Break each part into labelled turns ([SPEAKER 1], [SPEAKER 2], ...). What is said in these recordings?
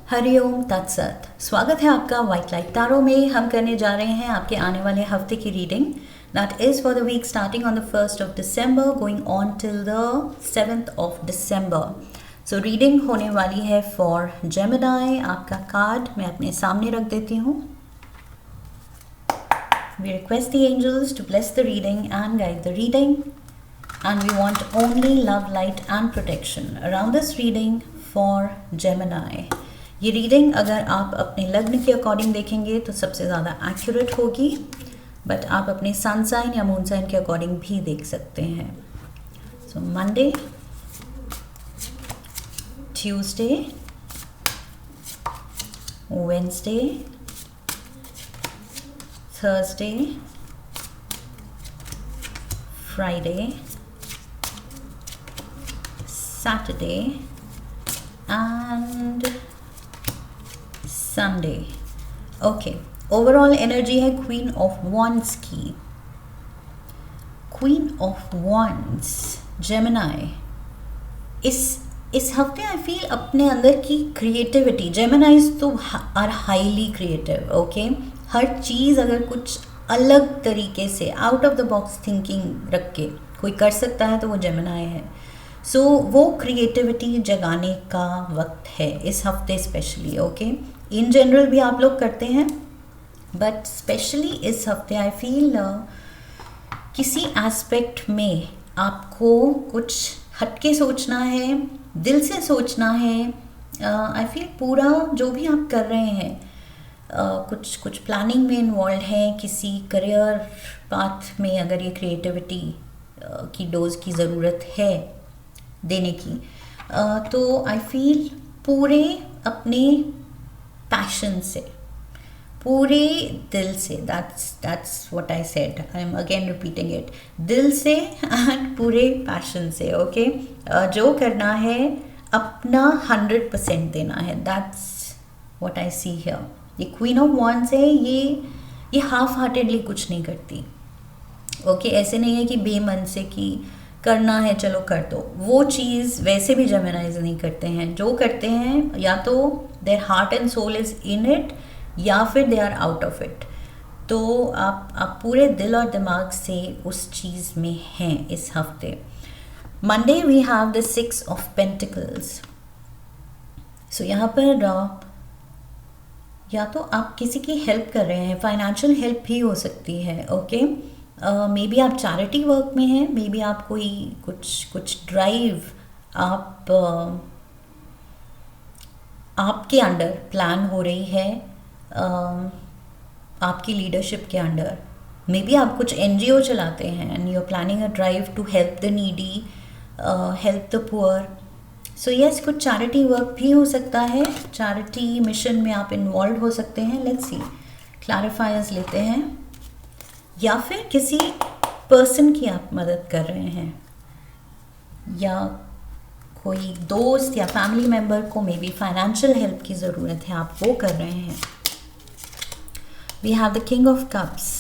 [SPEAKER 1] हरिओम तत्सत। स्वागत है आपका वाइट लाइट तारो में। हम करने जा रहे हैं आपके आने वाले हफ्ते की reading. That is for the week starting on the 1st of December going on till the 7th of December। So reading होने वाली है फॉर जेमिनी। आपका कार्ड मैं अपने सामने रख देती हूँ। We request the angels to bless the reading and guide the reading, and we want only love, light and protection around this reading for Gemini। ये रीडिंग अगर आप अपने लग्न के अकॉर्डिंग देखेंगे तो सबसे ज़्यादा एक्यूरेट होगी, बट आप अपने सन साइन या मून साइन के अकॉर्डिंग भी देख सकते हैं। So Monday, Tuesday, Wednesday, Thursday, Friday, Saturday and Sunday। Okay, overall energy है क्वीन ऑफ वॉन्ड्स की। क्वीन ऑफ वॉन्ड्स जेमिनी इस हफ्ते आई फील अपने अंदर की क्रिएटिविटी, जेमिनाइज तो आर हाईली क्रिएटिव। ओके, हर चीज़ अगर कुछ अलग तरीके से out of the box thinking रख के कोई कर सकता है तो वो जेमिनी है। सो वो क्रिएटिविटी जगाने का वक्त है इस हफ्ते स्पेशली। ओके, इन जनरल भी आप लोग करते हैं, बट स्पेशली इस हफ्ते आई फील किसी एस्पेक्ट में आपको कुछ हटके सोचना है, दिल से सोचना है। आई फील पूरा जो भी आप कर रहे हैं कुछ प्लानिंग में इन्वॉल्व है, किसी करियर पाथ में अगर ये क्रिएटिविटी की डोज की ज़रूरत है देने की, तो आई फील पूरे अपने पैशन से, पूरे दिल से, that's what I said, I am again repeating it, दिल से एंड पूरे पैशन से। ओके, जो करना है अपना 100% देना है, that's what I see here. ये क्वीन ऑफ वॉन्ड्स है, ये हाफ हार्टेडली कुछ नहीं करती। ओके, ऐसे नहीं है कि बेमन से कि करना है चलो कर दो, वो चीज़ वैसे भी जेमिनाइज नहीं करते हैं। जो करते हैं या तो their heart and soul is in it या फिर they are out of it. तो आप पूरे दिल और दिमाग से उस चीज़ में हैं इस हफ्ते। Monday we have the 6 of Pentacles। So यहाँ पर या तो आप किसी की हेल्प कर रहे हैं, फाइनेंशियल हेल्प भी हो सकती है। ओके, मे बी आप चैरिटी वर्क में हैं, मे बी आप कोई कुछ ड्राइव आप आपके अंडर प्लान हो रही है, आपकी लीडरशिप के अंडर। मे बी आप कुछ NGO चलाते हैं and you are planning a drive to help the needy, help the poor. So yes, कुछ चैरिटी वर्क भी हो सकता है, चैरिटी मिशन में आप इन्वॉल्व हो सकते हैं। लेट्स सी, क्लैरिफायर्स लेते हैं। या फिर किसी पर्सन की आप मदद कर रहे हैं, या कोई दोस्त या फैमिली मेम्बर को मे बी फाइनेंशियल हेल्प की ज़रूरत है, आप वो कर रहे हैं। We have the king of cups,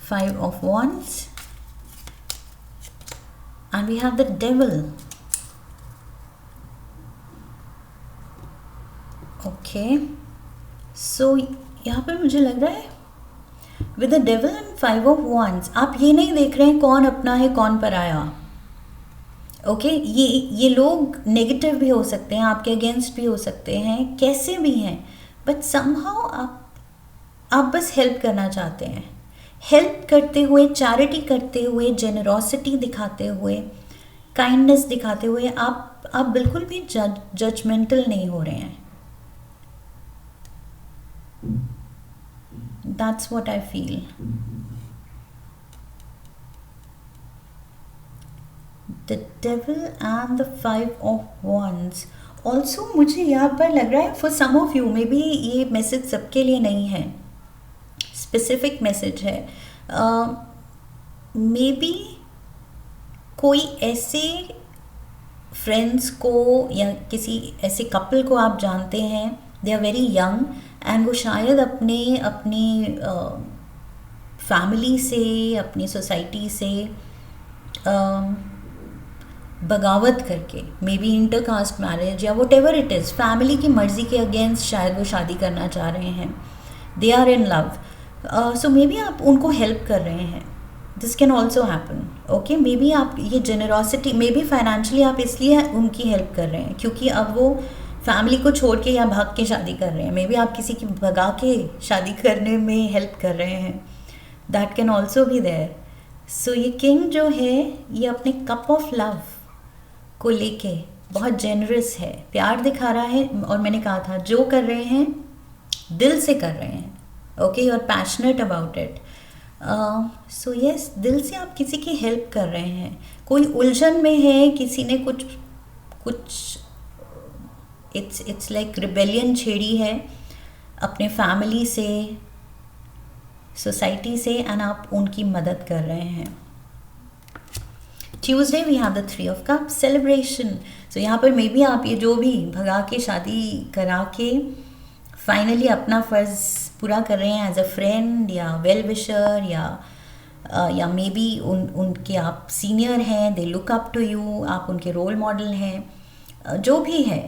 [SPEAKER 1] 5 of Wands and we have the devil। Okay, so यहाँ पर मुझे लग रहा है with the devil and 5 of Wands आप ये नहीं देख रहे हैं कौन अपना है कौन पराया। ओके, ये लोग नेगेटिव भी हो सकते हैं, आपके अगेंस्ट भी हो सकते हैं, कैसे भी हैं, बट समहाउ आप बस हेल्प करना चाहते हैं। हेल्प करते हुए, चैरिटी करते हुए, जेनरोसिटी दिखाते हुए, काइंडनेस दिखाते हुए आप बिल्कुल भी जजमेंटल नहीं हो रहे हैं। That's what I feel। The devil and the 5 of Wands। Also मुझे यहाँ पर लग रहा है for some of you may be ये मैसेज सबके लिए नहीं है, स्पेसिफिक मैसेज है। मे बी कोई ऐसे फ्रेंड्स को या किसी ऐसे कपल को आप जानते हैं, they are very young and वो शायद अपनी फैमिली से, अपनी सोसाइटी से बगावत करके, मे बी इंटरकास्ट मैरिज या what ever it is, family की मर्ज़ी के अगेंस्ट शायद वो शादी करना चाह रहे हैं, they are in love, so maybe आप उनको हेल्प कर रहे हैं, this can also happen, okay. Maybe आप ये जेनरॉसिटी, मे बी फाइनेंशियली आप इसलिए उनकी हेल्प कर रहे हैं क्योंकि अब वो फैमिली को छोड़ के या भाग के शादी कर रहे हैं, मे बी आप किसी की भगा के शादी करने में हेल्प कर रहे हैं, that can also be there. So ये किंग जो है ये अपने कप ऑफ लव को लेके बहुत जेनरस है, प्यार दिखा रहा है, और मैंने कहा था जो कर रहे हैं दिल से कर रहे हैं, okay, you are passionate about it. So yes, दिल से आप किसी की हेल्प कर रहे हैं, कोई उलझन में है, किसी ने कुछ इट्स लाइक रिबेलियन छेड़ी है अपने फैमिली से, सोसाइटी से, एंड आप उनकी मदद कर रहे हैं। Tuesday we have the 3 of cups, celebration. So यहाँ पर मे बी आप ये जो भी भगा के शादी करा के फाइनली अपना फ़र्ज़ पूरा कर रहे हैं एज अ फ्रेंड या वेल विशर, या मे बी उनके आप सीनियर हैं, they look up to you, आप उनके रोल मॉडल हैं, जो भी है,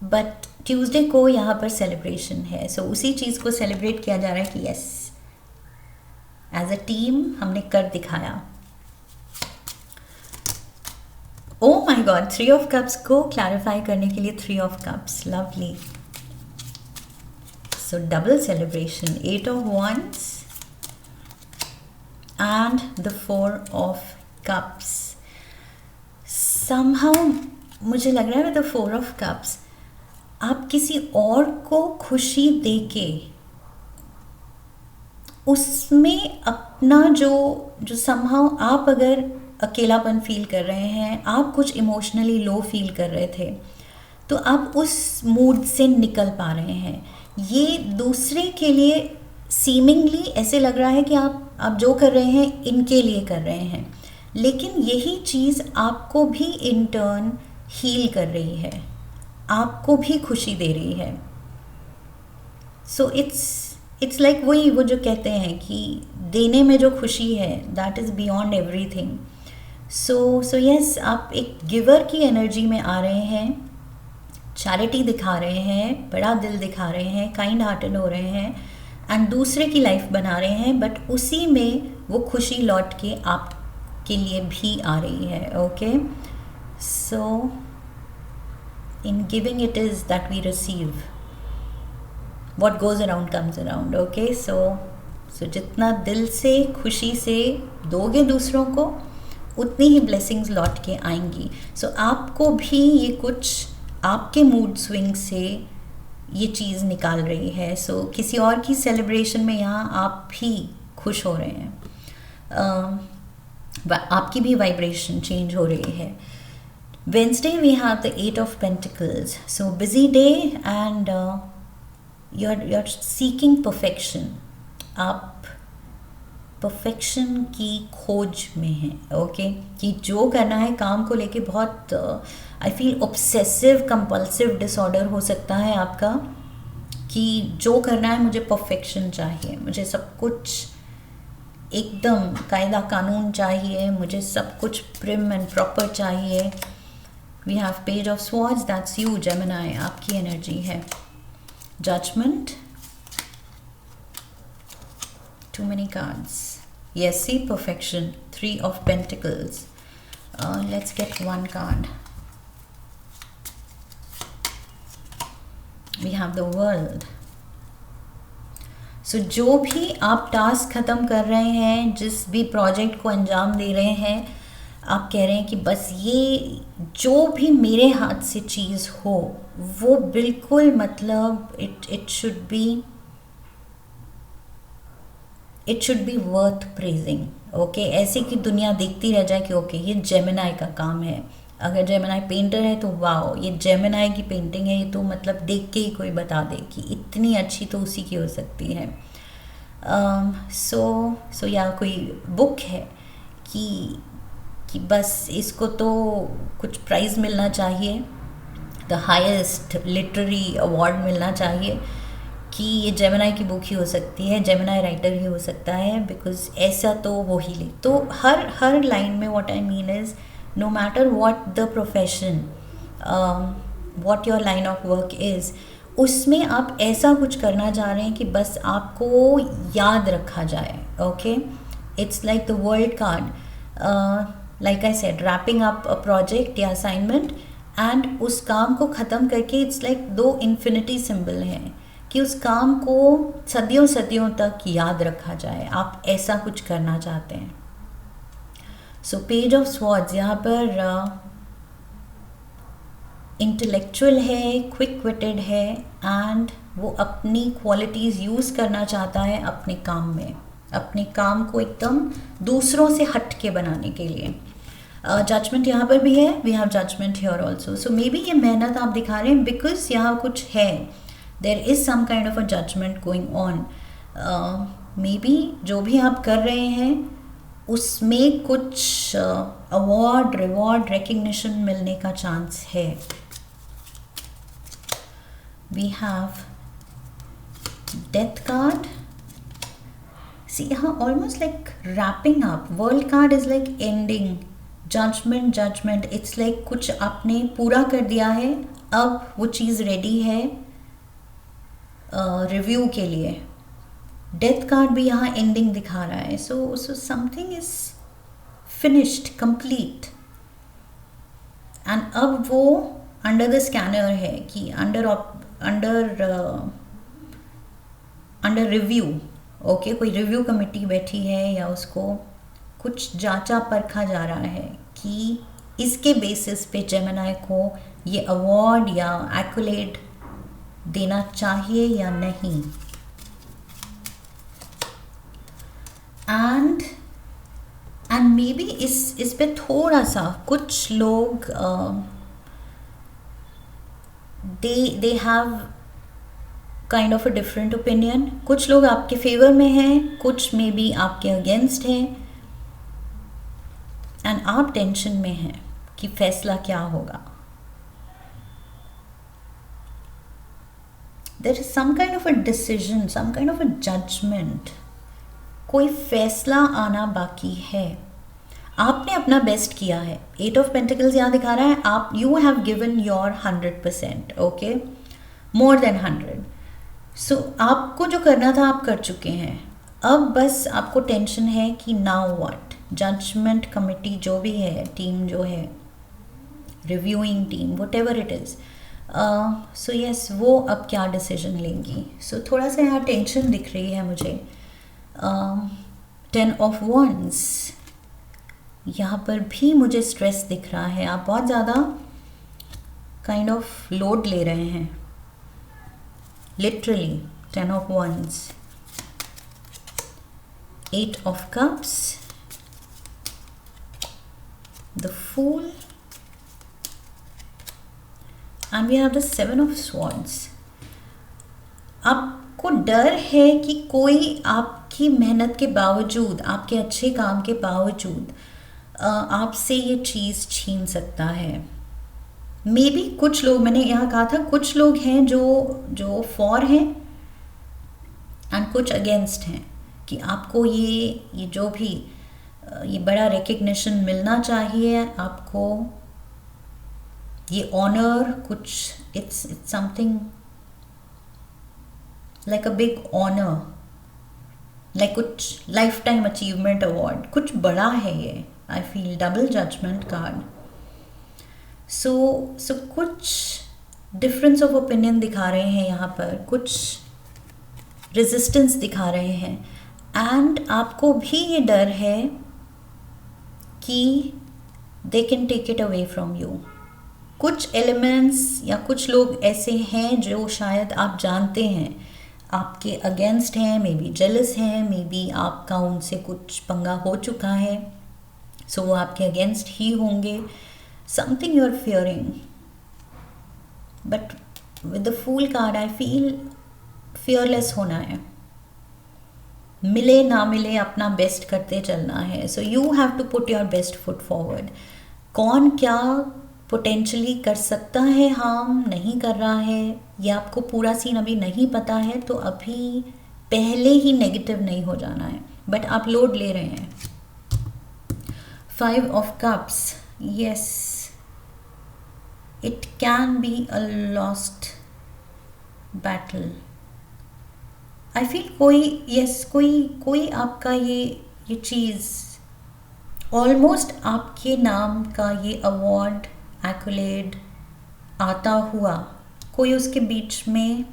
[SPEAKER 1] बट ट्यूसडे को यहाँ पर सेलिब्रेशन है। सो उसी चीज़ को सेलिब्रेट किया जा रहा है कि यस, एज अ टीम हमने कर दिखाया। ओ माई गॉड, 3 ऑफ कप्स को क्लैरिफाई करने के लिए 3 of cups, lovely. So double celebration, 8 of wands and the 4 of cups. somehow मुझे लग रहा है विद द 4 ऑफ कप्स आप किसी और को खुशी देके उसमें अपना जो somehow आप अगर अकेलापन फील कर रहे हैं, आप कुछ इमोशनली लो फील कर रहे थे, तो आप उस मूड से निकल पा रहे हैं। ये दूसरे के लिए सीमिंगली ऐसे लग रहा है कि आप जो कर रहे हैं इनके लिए कर रहे हैं, लेकिन यही चीज़ आपको भी इन टर्न हील कर रही है, आपको भी खुशी दे रही है। सो इट्स लाइक वही, वो जो कहते हैं कि देने में जो खुशी है that is beyond everything. So yes, आप एक गिवर की एनर्जी में आ रहे हैं, चैरिटी दिखा रहे हैं, बड़ा दिल दिखा रहे हैं, काइंड हार्टेड हो रहे हैं, एंड दूसरे की लाइफ बना रहे हैं, बट उसी में वो खुशी लौट के आपके लिए भी आ रही है, okay. So in giving it is that we receive, what goes around comes around, okay। so जितना दिल से खुशी से दोगे दूसरों को, उतनी ही ब्लेसिंग्स लौट के आएंगी। so आपको भी ये कुछ आपके मूड स्विंग से ये चीज़ निकाल रही है। so किसी और की सेलिब्रेशन में यहाँ आप भी खुश हो रहे हैं, आपकी भी वाइब्रेशन चेंज हो रही है। Wednesday we have the 8 of Pentacles, so busy day and you're seeking perfection, आप परफेक्शन की खोज में हैं, ओके, कि जो करना है काम को लेके बहुत I feel obsessive compulsive disorder हो सकता है आपका, कि जो करना है मुझे परफेक्शन चाहिए, मुझे सब कुछ एकदम कायदा कानून चाहिए, मुझे सब कुछ प्रिम एंड प्रॉपर चाहिए। We have page of swords, that's you Gemini, आपकी एनर्जी है। Judgment, too many cards, yes, see perfection, 3 of Pentacles. Let's get one card. We have the World. So जो भी आप टास्क ख़त्म कर रहे हैं, जिस भी प्रोजेक्ट को अंजाम दे रहे हैं, आप कह रहे हैं कि बस ये जो भी मेरे हाथ से चीज़ हो वो बिल्कुल, मतलब it should be worth praising, okay. ऐसे कि दुनिया देखती रह जाए कि ओके ये जेमिनी का काम है। अगर जेमिनी पेंटर है तो वाओ, ये जेमिनी की पेंटिंग है, ये तो मतलब देख के ही कोई बता दे कि इतनी अच्छी तो उसी की हो सकती है। सो या कोई बुक है कि बस इसको तो कुछ प्राइज़ मिलना चाहिए, द हाईएस्ट लिटरेरी अवार्ड मिलना चाहिए, कि ये जेमिनी की बुक ही हो सकती है, जेमिनी राइटर ही हो सकता है, बिकॉज ऐसा तो वो ही ले। तो हर लाइन में what I mean is no matter what the profession, what your line of work is, उसमें आप ऐसा कुछ करना चाह रहे हैं कि बस आपको याद रखा जाए. Okay, it's like the world card, like I said, wrapping up a project या असाइनमेंट, एंड उस काम को ख़त्म करके इट्स लाइक 2 इन्फिनिटी सिंबल हैं कि उस काम को सदियों सदियों तक याद रखा जाए. आप ऐसा कुछ करना चाहते हैं. सो पेज ऑफ स्वॉर्ड्स यहाँ पर इंटेलेक्चुअल है, क्विक विटेड है, एंड वो अपनी क्वालिटीज़ यूज़ करना चाहता है अपने काम में, अपने काम को एकदम दूसरों से हट के बनाने के लिए. जजमेंट यहाँ पर भी है, we have judgement here also. So maybe ये मेहनत आप दिखा रहे हैं बिकॉज यहाँ कुछ है, there is some kind of a judgement going on. Maybe जो भी आप कर रहे हैं उसमें कुछ अवार्ड, रिवॉर्ड, रिकग्निशन मिलने का चांस है. We have death card. See यहाँ almost like wrapping up. World card is like ending. Judgement, it's like कुछ आपने पूरा कर दिया है, अब वो चीज़ रेडी है रिव्यू के लिए. डेथ कार्ड भी यहाँ एंडिंग दिखा रहा है. So something is finished, complete, and अब वो अंडर द स्कैनर है कि अंडर रिव्यू. ओके, कोई रिव्यू कमेटी बैठी है या उसको कुछ जांचा परखा जा रहा है कि इसके बेसिस पे जेमिनी को ये अवार्ड या एक्कोलेड देना चाहिए या नहीं. एंड मे बी इस पे थोड़ा सा कुछ लोग they have kind of a different opinion. कुछ लोग आपके फेवर में हैं, कुछ मे बी आपके अगेंस्ट हैं, एंड आप टेंशन में हैं कि फैसला क्या होगा. There is some kind of a decision, some kind of a judgement. कोई फैसला आना बाकी है. आपने अपना बेस्ट किया है. 8 ऑफ पेंटिकल्स यहाँ दिखा रहा है, आप you have given your 100%. Okay, more than 100. सो आपको जो करना था आप कर चुके हैं. अब बस आपको टेंशन है कि नाउ व्हाट. जजमेंट कमिटी जो भी है, टीम जो है, reviewing team, whatever it is, so yes, वो अब क्या डिसीजन लेंगी. सो थोड़ा सा यहाँ टेंशन दिख रही है मुझे. 10 ऑफ वॉन्ड्स, यहाँ पर भी मुझे स्ट्रेस दिख रहा है. आप बहुत ज़्यादा काइंड ऑफ लोड ले रहे हैं, literally. 10 of wands, 8 of cups, the fool, and we have the 7 of swords. आपको डर है कि कोई आपकी मेहनत के बावजूद, आपके अच्छे काम के बावजूद आपसे ये चीज़ छीन सकता है. मे बी कुछ लोग, मैंने यहाँ कहा था कुछ लोग हैं जो फॉर हैं एंड कुछ अगेंस्ट हैं कि आपको ये जो भी ये बड़ा रिकग्निशन मिलना चाहिए, आपको ये ऑनर, कुछ it's something like a big honour, like कुछ लाइफ टाइम अचीवमेंट अवार्ड, कुछ बड़ा है ये. I feel double judgement card. So कुछ डिफरेंस ऑफ ओपिनियन दिखा रहे हैं यहाँ पर, कुछ रेजिस्टेंस दिखा रहे हैं, एंड आपको भी ये डर है कि they can take it away from you. कुछ एलिमेंट्स या कुछ लोग ऐसे हैं जो शायद आप जानते हैं आपके अगेंस्ट हैं, मे बी जेलस हैं, मे बी आपका उनसे कुछ पंगा हो चुका है, सो वो आपके अगेंस्ट ही होंगे. Something you are fearing, but with the fool card I feel fearless होना है. मिले ना मिले अपना बेस्ट करते चलना है. So you have to put your best foot forward. कौन क्या पोटेंशली कर सकता है, हार्म नहीं कर रहा है, ये आपको पूरा सीन अभी नहीं पता है, तो अभी पहले ही नेगेटिव नहीं हो जाना है, बट आप लोड ले रहे हैं. 5 of cups, yes, it can be a lost battle. I feel कोई, यस, कोई कोई आपका ये चीज़ ऑलमोस्ट आपके नाम का ये अवार्ड एक्कोलेड आता हुआ कोई उसके बीच में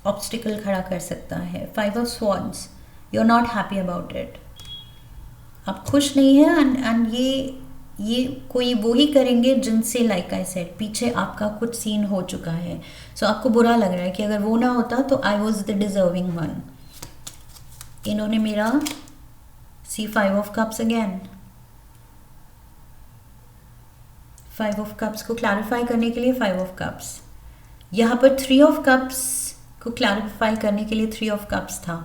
[SPEAKER 1] ऑब्स्टिकल खड़ा कर सकता है। 5 of swords, you are not happy about it, आप खुश नहीं हैं, एंड ये कोई वो ही करेंगे जिनसे, लाइक आई सेड, पीछे आपका कुछ सीन हो चुका है। सो आपको बुरा लग रहा है कि अगर वो ना होता तो I was the deserving one. इन्होंने मेरा सी 5 of cups again, 5 of cups को क्लैरिफाई करने के लिए 5 ऑफ कप्स, यहाँ पर 3 ऑफ कप्स को क्लैरिफाई करने के लिए 3 ऑफ कप्स था।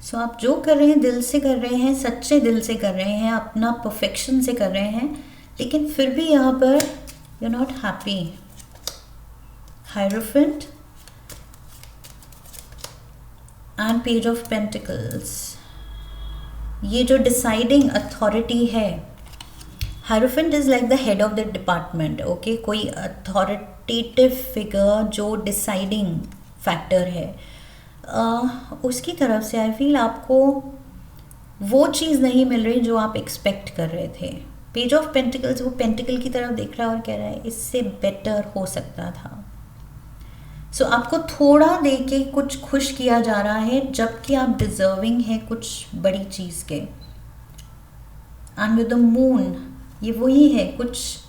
[SPEAKER 1] सो आप जो कर रहे हैं दिल से कर रहे हैं, सच्चे दिल से कर रहे हैं, अपना परफेक्शन से कर रहे हैं, लेकिन फिर भी यहाँ पर you are not happy. Hierophant and page of pentacles, ये जो डिसाइडिंग अथॉरिटी है, hierophant is like the head of the department, okay, कोई अथॉरिटेटिव फिगर जो डिसाइडिंग फैक्टर है, उसकी तरफ से आई फील आपको वो चीज़ नहीं मिल रही जो आप एक्सपेक्ट कर रहे थे। पेज ऑफ पेंटिकल्स, वो पेंटिकल की तरफ देख रहा है और कह रहा है इससे बेटर हो सकता था। सो आपको थोड़ा दे के कुछ खुश किया जा रहा है, जबकि आप डिजर्विंग हैं कुछ बड़ी चीज़ के। एंड विद द मून, ये वही है, कुछ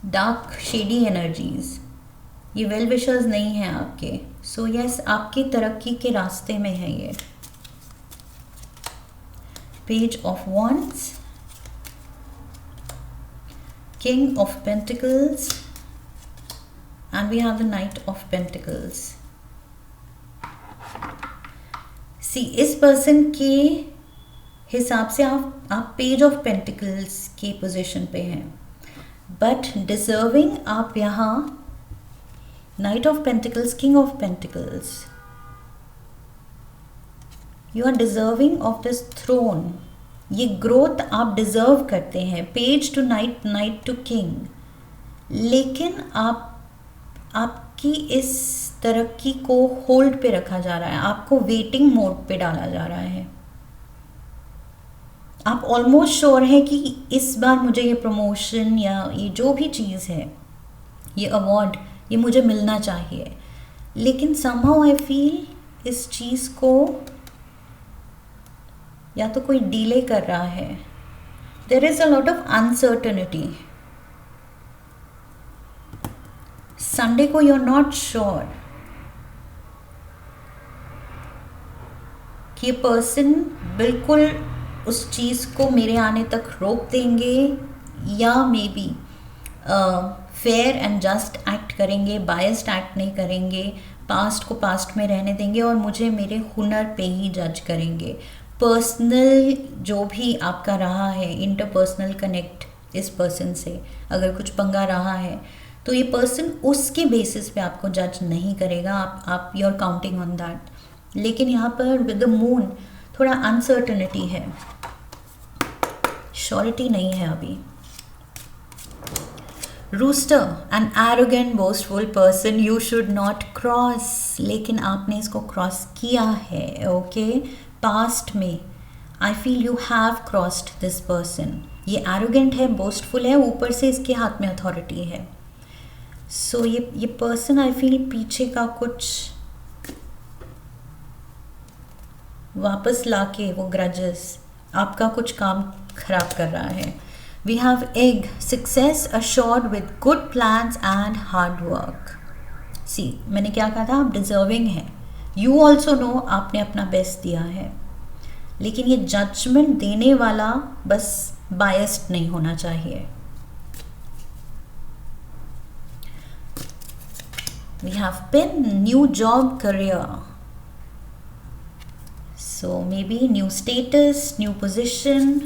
[SPEAKER 1] डार्क शेडी एनर्जीज, ये वेल विशर्स नहीं हैं आपके। सो यस, आपकी तरक्की के रास्ते में है ये। Page of wands, king of pentacles, and we have the knight of pentacles. See, इस पर्सन के हिसाब से आप पेज ऑफ पेंटिकल्स की पोजीशन पे हैं, बट डिजर्विंग आप यहाँ knight of pentacles, king of pentacles, you are deserving of this throne. ये ग्रोथ आप डिजर्व करते हैं, page to knight, knight to king, लेकिन आपकी इस तरक्की को होल्ड पे रखा जा रहा है, आपको वेटिंग मोड पे डाला जा रहा है। आप ऑलमोस्ट श्योर है कि इस बार मुझे ये प्रमोशन या ये जो भी चीज़ है, ये अवार्ड, ये मुझे मिलना चाहिए, लेकिन समहाउ आई फील इस चीज़ को या तो कोई डिले कर रहा है। There is a lot of uncertainty. Sunday को यू आर नॉट श्योर कि ये पर्सन बिल्कुल उस चीज़ को मेरे आने तक रोक देंगे या may be fair and just act करेंगे, बायस्ड एक्ट नहीं करेंगे, पास्ट को पास्ट में रहने देंगे और मुझे मेरे हुनर पे ही जज करेंगे। पर्सनल जो भी आपका रहा है, इंटरपर्सनल कनेक्ट इस पर्सन से अगर कुछ पंगा रहा है तो ये पर्सन उसके बेसिस पे आपको जज नहीं करेगा, आप you are counting on that. लेकिन यहाँ पर विद द मून थोड़ा अनसर्टनिटी है, श्योरिटी नहीं है अभी। Rooster, an arrogant boastful person you should not cross, लेकिन आपने इसको क्रॉस किया है, ओके। पास्ट में I feel you have crossed this person. ये एरोगेंट है, बोस्टफुल है, ऊपर से इसके हाथ में अथॉरिटी है। सो ये पर्सन आई फील पीछे का कुछ वापस लाके वो ग्रजेस, आपका कुछ काम खराब कर रहा है। We have egg, success assured with good plans and hard work. See, मैंने क्या कहा था, आप डिजर्विंग हैं, यू ऑल्सो नो आपने अपना बेस्ट दिया है, लेकिन ये जजमेंट देने वाला बस बायस्ड नहीं होना चाहिए। We have pen, new job, career, so maybe new status, new position,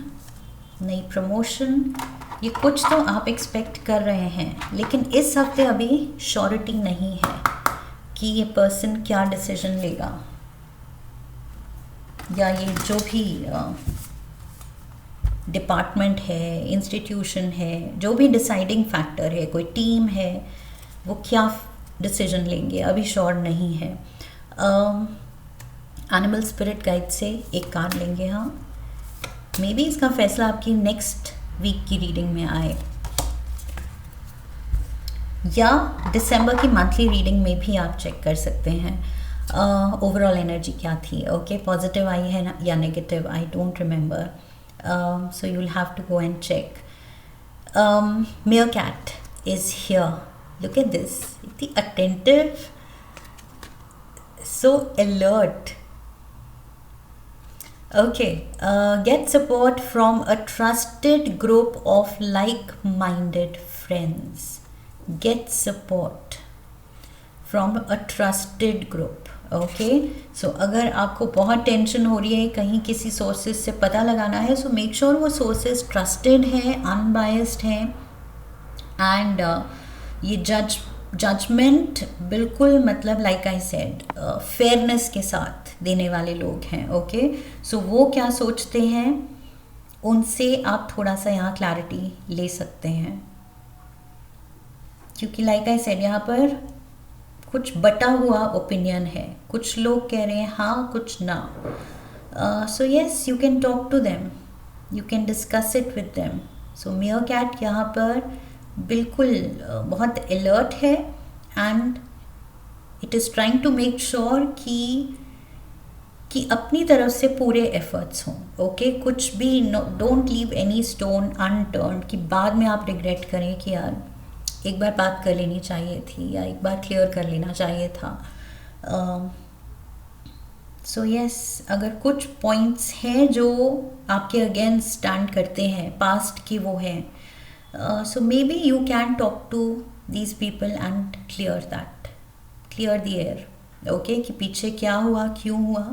[SPEAKER 1] नई प्रमोशन, ये कुछ तो आप एक्सपेक्ट कर रहे हैं, लेकिन इस हफ्ते अभी श्योरिटी नहीं है कि ये पर्सन क्या डिसीजन लेगा। या ये जो भी डिपार्टमेंट है, इंस्टीट्यूशन है, जो भी डिसाइडिंग फैक्टर है, कोई टीम है, वो क्या डिसीजन लेंगे अभी श्योर नहीं है। एनिमल स्पिरिट गाइड से एक कार्ड लेंगे हम, मे बी इसका फैसला आपकी नेक्स्ट वीक की रीडिंग में आए, या दिसंबर की मंथली रीडिंग में भी आप चेक कर सकते हैं ओवरऑल एनर्जी क्या थी। ओके, पॉजिटिव आई है या negative, I don't remember, so you will have to go and check. meerkat is here, look at this, the attentive, so alert. Okay, get support from a trusted group of like-minded friends. Get support from a trusted group. Okay, so अगर आपको बहुत tension हो रही है, कहीं किसी sources से पता लगाना है, सो मेक श्योर वो सोर्सेज ट्रस्टेड हैं, अनबायस्ड हैं, एंड ये जजमेंट बिल्कुल मतलब लाइक आई सेड फेयरनेस के साथ देने वाले लोग हैं। ओके, सो वो क्या सोचते हैं उनसे आप थोड़ा सा यहाँ क्लैरिटी ले सकते हैं, क्योंकि लाइक आई सेड यहाँ पर कुछ बटा हुआ ओपिनियन है, कुछ लोग कह रहे हैं हाँ, कुछ ना। So yes, you can talk to them, you can discuss it with them. So meerkat यहाँ पर बिल्कुल बहुत अलर्ट है, and it is trying to make sure कि अपनी तरफ से पूरे एफर्ट्स हों। ओके, कुछ भी don't leave any stone unturned, कि बाद में आप रिग्रेट करें कि यार एक बार बात कर लेनी चाहिए थी, या एक बार क्लियर कर लेना चाहिए था। सो येस, अगर कुछ पॉइंट्स हैं जो आपके अगेंस्ट स्टैंड करते हैं, पास्ट की वो हैं, so maybe you can talk to these people and clear that, clear the air. Okay, कि पीछे क्या हुआ, क्यों हुआ,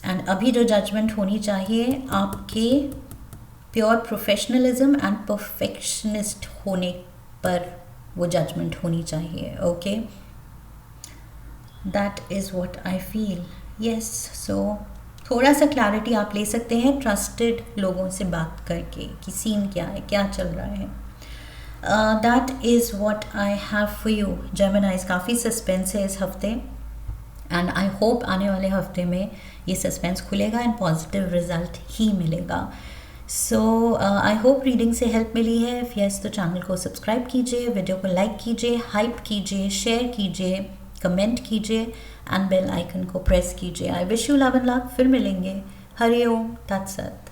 [SPEAKER 1] एंड अभी जो जजमेंट होनी चाहिए आपके प्योर प्रोफेशनलिज्म एंड परफेक्शनिस्ट होने पर वो जजमेंट होनी चाहिए। Okay, that is what I feel. Yes, so थोड़ा सा क्लैरिटी आप ले सकते हैं ट्रस्टेड लोगों से बात करके कि सीन क्या है, क्या चल रहा है। That is what I have for you जेमिनाइज। काफ़ी सस्पेंस है इस हफ्ते, एंड आई होप आने वाले हफ्ते में ये सस्पेंस खुलेगा एंड पॉजिटिव रिजल्ट ही मिलेगा। सो आई होप रीडिंग से हेल्प मिली है। इफ़ यस, तो चैनल को सब्सक्राइब कीजिए, वीडियो को लाइक कीजिए, हाइप कीजिए, शेयर कीजिए, कमेंट कीजिए, एंड बेल आइकन को प्रेस कीजिए। I wish you love and luck. फिर मिलेंगे। हरि ओम तत्सत।